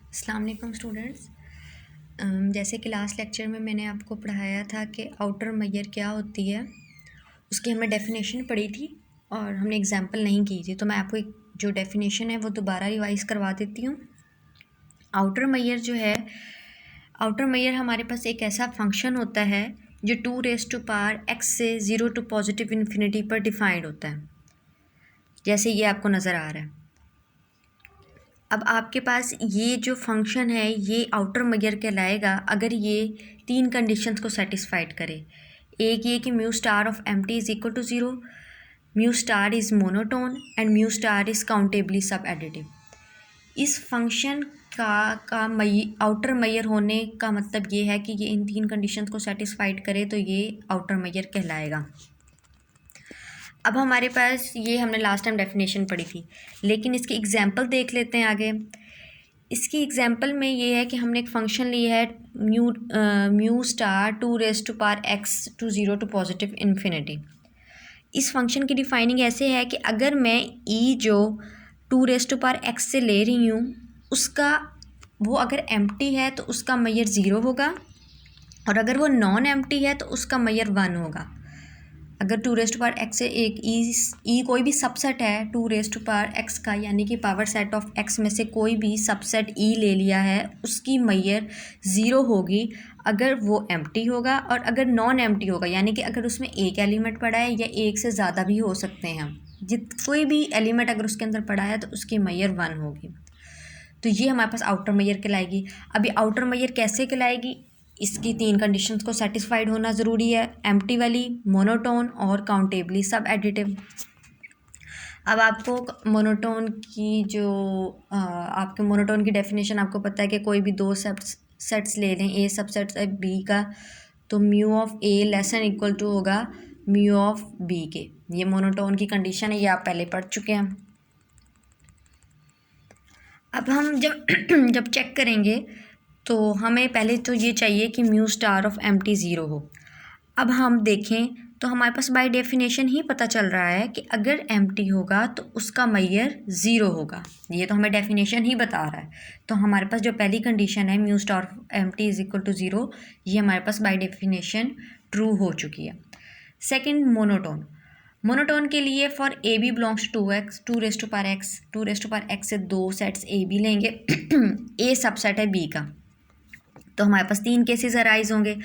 अस्सलाम वालेकुम स्टूडेंट्स। जैसे कि लास्ट लेक्चर में मैंने आपको पढ़ाया था कि आउटर मैयर क्या होती है, उसकी हमने डेफिनेशन पढ़ी थी और हमने एग्जांपल नहीं की थी। तो मैं आपको एक जो डेफिनेशन है वो दोबारा रिवाइज़ करवा देती हूँ। आउटर मैयर जो है, आउटर मैयर हमारे पास एक ऐसा फंक्शन होता है जो 2⁻x से 0 टू पॉजिटिव इन्फिनिटी पर डिफाइंड होता है, जैसे ये आपको नज़र आ रहा है। अब आपके पास ये जो फंक्शन है ये आउटर मैयर कहलाएगा अगर ये 3 कंडीशंस को सेटिस्फाइड करे। एक ये कि mu star of empty is equal to 0, mu star is monotone and mu star is countably subadditive. इस फंक्शन का आउटर मैयर होने का मतलब ये है कि ये इन 3 कंडीशंस को सेटिस्फाइड करे तो ये आउटर मैयर कहलाएगा। अब हमारे पास ये हमने लास्ट टाइम डेफिनेशन पढ़ी थी, लेकिन इसकी एग्जांपल देख लेते हैं आगे। इसकी एग्जांपल में ये है कि हमने एक फंक्शन लिया है mu star 2⁻x to 0 to positive infinity. इस फंक्शन की डिफाइनिंग ऐसे है कि अगर मैं ई जो 2⁻x से ले रही हूँ उसका वो अगर एम्प्टी है तो उसका मैयर 0 होगा, और अगर वो नॉन एम्प्टी है तो उसका मैयर 1 होगा। अगर 2⁻x से एक ई कोई भी सबसेट है 2⁻x का, यानी कि पावर सेट ऑफ x में से कोई भी सबसेट ई ले लिया है, उसकी मैयर 0 होगी अगर वो एम्प्टी होगा, और अगर नॉन एम्प्टी होगा यानी कि अगर उसमें एक एलिमेंट पड़ा है या एक से ज़्यादा भी हो सकते हैं, कोई भी एलिमेंट अगर उसके अंदर पड़ा है तो उसकी मैयर 1 होगी। तो ये हमारे पास आउटर मैयर कहलाएगी। अभी आउटर मैयर कैसे कहलाएगी, इसकी 3 कंडीशंस को सेटिस्फाइड होना ज़रूरी है, एम्प्टी वाली, मोनोटोन और काउंटेबली सब एडिटिव। अब आपको मोनोटोन की आपके मोनोटोन की डेफिनेशन आपको पता है कि कोई भी 2 सेट्स ले लें, ए सबसेट है बी का, तो mu of A less and equal to होगा म्यू ऑफ बी के। ये मोनोटोन की कंडीशन है, ये आप पहले पढ़ चुके हैं। अब हम जब चेक करेंगे तो हमें पहले तो ये चाहिए कि म्यू स्टार ऑफ एम्प्टी 0 हो। अब हम देखें तो हमारे पास बाय डेफिनेशन ही पता चल रहा है कि अगर एम्प्टी होगा तो उसका मैयर 0 होगा, ये तो हमें डेफिनेशन ही बता रहा है। तो हमारे पास जो पहली कंडीशन है mu star of empty is equal to 0, ये हमारे पास बाय डेफिनेशन ट्रू हो चुकी है। सेकेंड, मोनोटोन के लिए for A B belongs to 2⁻x से 2 सेट्स ए बी लेंगे ए सबसेट है बी का, तो हमारे पास 3 केसेस अराइज होंगे।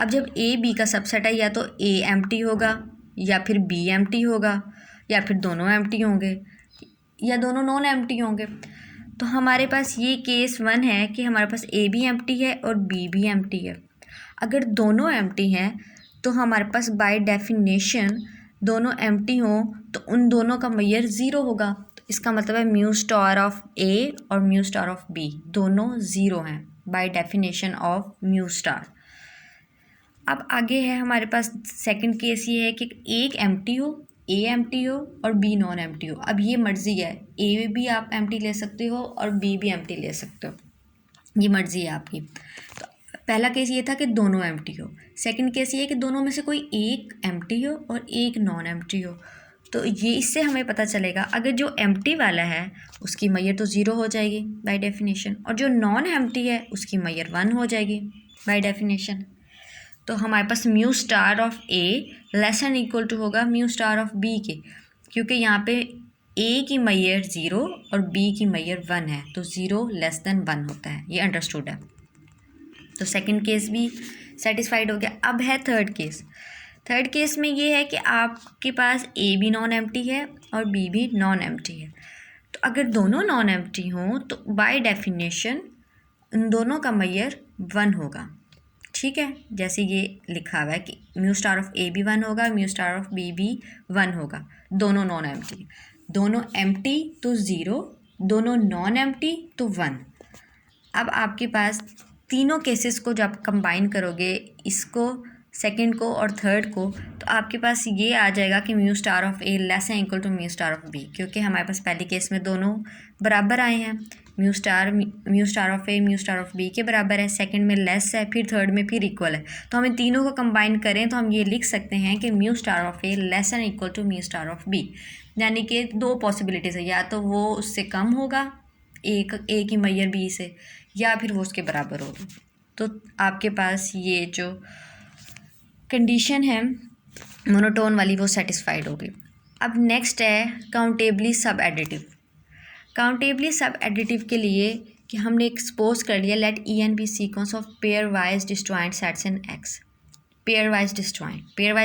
अब जब ए बी का सबसेट है, या तो ए एम्प्टी होगा या फिर बी एम्प्टी होगा या फिर दोनों एम्प्टी होंगे या दोनों नॉन एम्प्टी होंगे। तो हमारे पास ये केस 1 है कि हमारे पास ए भी एम्प्टी है और बी भी एम्प्टी है। अगर दोनों एम्प्टी हैं तो हमारे पास बाय डेफिनेशन दोनों एम्प्टी हों तो उन दोनों का मैयर 0 होगा। तो इसका मतलब है म्यू स्टार ऑफ ए और म्यू स्टार ऑफ बी दोनों 0 हैं by definition of mu star. अब आगे है हमारे पास सेकंड केस, ये है कि एक एम्प्टी हो, ए एम्प्टी हो और बी नॉन एम्प्टी हो। अब ये मर्ज़ी है, ए भी आप एम्प्टी ले सकते हो और बी भी एम्प्टी ले सकते हो, ये मर्ज़ी है आपकी। तो पहला केस ये था कि दोनों एम्प्टी हो। सेकंड केस ये है कि दोनों में से कोई एक एम्प्टी हो और एक नॉन एम्प्टी हो। तो ये इससे हमें पता चलेगा अगर जो एम्प्टी वाला है उसकी मैयर तो 0 हो जाएगी बाय डेफिनेशन, और जो नॉन एम्प्टी है उसकी मैयर 1 हो जाएगी बाय डेफिनेशन। तो हमारे पास mu star of A less and equal to होगा म्यू स्टार ऑफ बी के, क्योंकि यहाँ पे ए की मैयर 0 और बी की मैयर 1 है, तो 0 लेस देन 1 होता है, ये अंडरस्टूड है। तो सेकंड केस भी सेटिस्फाइड हो गया। अब है थर्ड केस में ये है कि आपके पास ए भी नॉन एम्प्टी है और बी भी नॉन एम्प्टी है। तो अगर दोनों नॉन एम्प्टी हों तो बाय डेफिनेशन उन दोनों का मैयर 1 होगा, ठीक है। जैसे ये लिखा हुआ है कि म्यू स्टार ऑफ ए भी 1 होगा, म्यू स्टार ऑफ बी भी 1 होगा, दोनों नॉन एम्प्टी। दोनों एम्प्टी तो 0, दोनों नॉन एम्प्टी तो 1। अब आपके पास तीनों केसेस को जब आप कंबाइन करोगे, इसको, सेकंड को और थर्ड को, तो आपके पास ये आ जाएगा कि mu star of A less है equal to mu star of B, क्योंकि हमारे पास पहले केस में दोनों बराबर आए हैं। Mu star of A mu star of B के बराबर है, सेकंड में लेस है, फिर थर्ड में फिर इक्वल है। तो हम इन तीनों को कंबाइन करें तो हम ये लिख सकते हैं कि mu star of A less and equal to mu star of B, यानी कि 2 पॉसिबिलिटीज़ है, या तो वो उससे कम होगा ए की मैयर बी से, या फिर वो उसके बराबर होगी। तो आपके पास ये जो कंडीशन है मोनोटोन वाली वो सेटिस्फाइड होगी। अब नेक्स्ट है काउंटेबली सब एडिटिव। काउंटेबली सब एडिटिव के लिए कि हमने एक सपोज कर लिया let E n be sequence of pairwise disjoint sets in X. Pairwise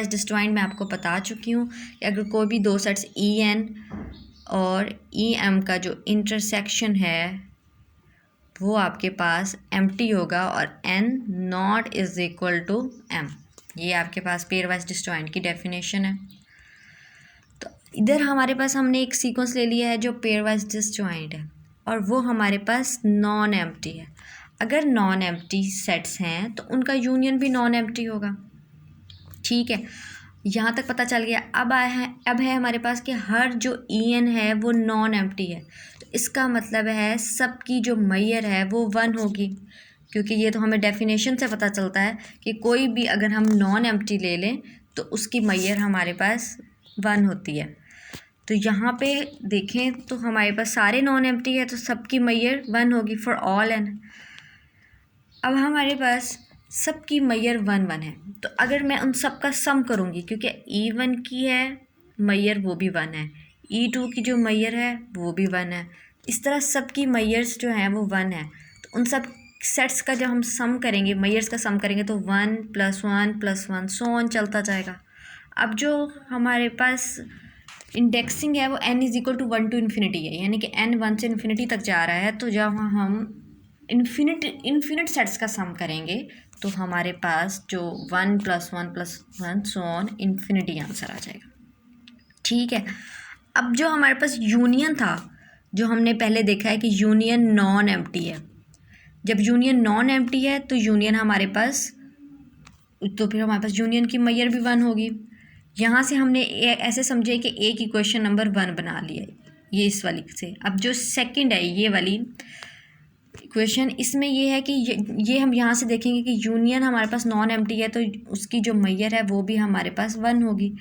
disjoint मैं आपको बता चुकी हूँ कि अगर कोई भी दो सेट्स ई एन और ई एम का जो इंटरसेक्शन है वो आपके पास एम्प्टी होगा और n not is equal to m. ये आपके पास पेयर वाइज डिस्जॉइंट की डेफिनेशन है। तो इधर हमारे पास हमने एक सीक्वेंस ले लिया है जो पेयर वाइज डिस्जॉइंट है और वो हमारे पास नॉन एम्प्टी है। अगर नॉन एम्प्टी सेट्स हैं तो उनका यूनियन भी नॉन एम्प्टी होगा। ठीक है, यहाँ तक पता चल गया। अब है हमारे पास कि हर जो ई एन है वो नॉन एम्प्टी है, तो इसका मतलब है सबकी जो मैयर है वो 1 होगी, क्योंकि ये तो हमें डेफिनेशन से पता चलता है कि कोई भी अगर हम नॉन एम्प्टी ले लें तो उसकी मैयर हमारे पास 1 होती है। तो यहाँ पे देखें तो हमारे पास सारे नॉन एम्प्टी है तो सबकी मैयर 1 होगी फॉर ऑल एन। अब हमारे पास सबकी मैयर 1 है, तो अगर मैं उन सब का सम करूँगी, क्योंकि E1 की है मैयर वो भी 1 है, E2 की जो मैयर है वो भी 1 है, इस तरह सबकी मैयर्स जो हैं वो 1 है। तो उन सब सेट्स का जब हम सम करेंगे, मैयर्स का सम करेंगे तो 1 + 1 + 1 सो ऑन चलता जाएगा। अब जो हमारे पास इंडेक्सिंग है वो n = 1 to ∞ है, यानी कि n 1 से ∞ तक जा रहा है। तो जब हम इन्फिनिट सेट्स का सम करेंगे तो हमारे पास जो 1 + 1 + 1 सो ऑन इन्फिनिटी आंसर आ जाएगा। ठीक है, अब जो हमारे पास यूनियन था, जो हमने पहले देखा है कि यूनियन नॉन एम्प्टी है। जब यूनियन नॉन एम्प्टी है तो यूनियन हमारे पास, तो फिर हमारे पास यूनियन की मैयर भी 1 होगी। यहाँ से हमने ऐसे समझे कि एक इक्वेशन नंबर 1 बना लिया ये इस वाली से। अब जो सेकंड है ये वाली इक्वेशन, इसमें ये है कि ये हम यहाँ से देखेंगे कि यूनियन हमारे पास नॉन एम्प्टी है तो उसकी जो मैयर है वो भी हमारे पास 1 होगी।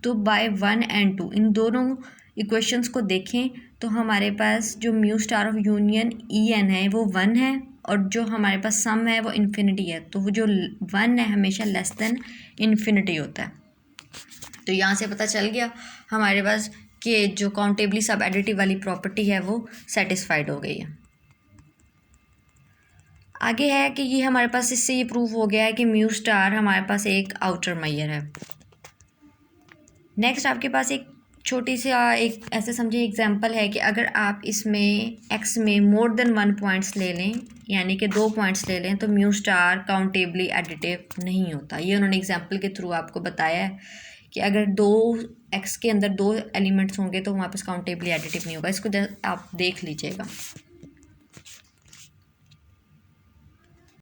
तो बाय 1 और 2 इन दोनों इक्वेशंस को देखें तो हमारे पास जो mu star of union E n है वो 1 है और जो हमारे पास सम है वो इन्फिनिटी है। तो वो जो 1 है हमेशा लेस देन इन्फिनिटी होता है। तो यहाँ से पता चल गया हमारे पास कि जो काउंटेबली सब एडिटिव वाली प्रॉपर्टी है वो सेटिस्फाइड हो गई है। आगे है कि ये हमारे पास इससे ये प्रूव हो गया है कि म्यू स्टार हमारे पास एक आउटर मैयर है। नेक्स्ट आपके पास एक छोटी सी एक ऐसे समझे एग्जांपल है कि अगर आप इसमें x में मोर देन 1 पॉइंट्स ले लें, यानी कि 2 पॉइंट्स ले लें, तो म्यू स्टार काउंटेबली एडिटिव नहीं होता। ये उन्होंने एग्जांपल के थ्रू आपको बताया है कि अगर x के अंदर 2 एलिमेंट्स होंगे तो वहाँ पर काउंटेबली एडिटिव नहीं होगा। इसको आप देख लीजिएगा।